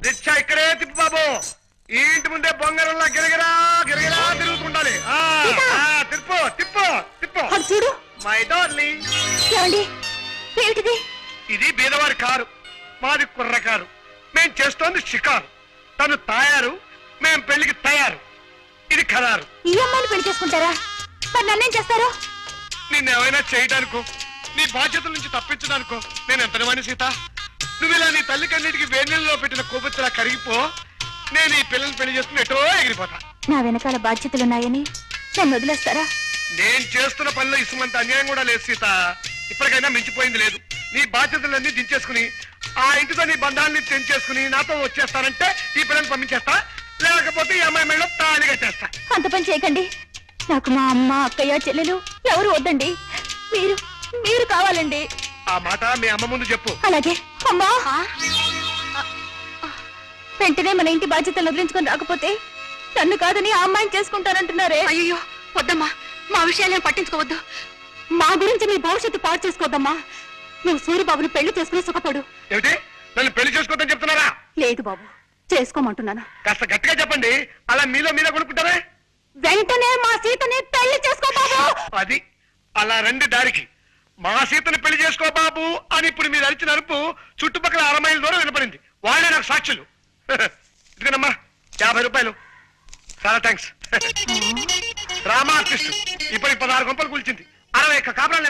Rickshaw ఇక్కడే తిప్పు బాబు. ఈ ఇంటి ముందే బొంగరంలా గిరగిరా గిరగిరా తిరుగుతుండాలి. తిప్పు తిప్పు తిప్పు. చూడు మై డార్లింగ్. ఏమండి ఏమిటిది? ఇది బీదవారి కారు, మాది కుర్ర కారు. మేం చేస్తోంది షికారు. తను తాయారు, మేం పెళ్లికి తయారు. ఇది ఖరారు. ఈ అమ్మాయిని పెళ్లి చేసుకుంటారా? మరి నన్నేం చేస్తారు? నిన్నేమైనా చేయడానికో, నీ బాధ్యతల నుంచి తప్పించడానికో నేను ఎంతనివాణి సీత. నువ్వు ఇలా నీ తల్లి కన్నిటికి వేణెల్లో పెట్టిన కొవ్వొత్తిలా కరిగిపో. నేను ఈ పిల్లల్ని పెళ్లి చేసుకుని ఎటో ఎగిరిపోతా. నా వెనకాల బాధ్యతలున్నాయని నన్ను వదిలేస్తారా? నేను చేస్తున్న పనిలో ఇసుమంత అన్యాయం కూడా లేదు సీత. ఇప్పటికైనా మించిపోయింది లేదు. నీ బాధ్యతలన్నీ దించేసుకుని ఆ ఇంటితో నీ బంధాన్ని తెంచేసుకుని నాతో వచ్చేస్తానంటే ఈ పిల్లల్ని పంపించేస్తా. లేకపోతే ఈ అమ్మాయి మెడలో తాళి కట్టేస్తా. అంత పని చేయకండి. నాకు మా అమ్మ అక్కయ్య చెల్లెలు ఎవరు వద్దండి. మీరు మీరు కావాలండి. ఆ మాట మీ అమ్మ ముందు చెప్పు. అలాగే. అమ్మా వెంటనే మన ఇంటి బాధ్యతలు వదిలించుకొని రాకపోతే నన్ను కాదని ఆ అమ్మాయిని చేసుకుంటానంటున్నారే. అయ్యో వద్దమ్మా, మా విషయాలేం పట్టించుకోవద్దు. మా గురించి మీ భవిష్యత్తు పాడు చేసుకోవద్దమ్మా. నువ్వు సూర్యబాబుని పెళ్లి చేసుకుని సుఖపడు. ఏమిటి, నన్ను పెళ్లి చేసుకోవద్దని చెప్తున్నారా? లేదు బాబు, చేసుకోమంటున్నాను. కాస్త గట్టిగా చెప్పండి. అలా మీలో మీరే కొనుక్కుంటారే. వెంటనే మా సీతని పెళ్లి చేసుకో బాబు. అది అలా రండి దారికి. మా సీతను పెళ్లి చేసుకో బాబు అని ఇప్పుడు మీరు అరిచిన అరుపు చుట్టుపక్కల 6 మైళ్ళ దూరం వినపడింది. వాళ్ళే నాకు సాక్షులు. ఇదిగోనమ్మా 50 రూపాయలు. చాలా థ్యాంక్స్. డ్రామా ఆర్టిస్ట్ ఇప్పటికి 16 గంపలు కూల్చింది. 60 కాపురాలు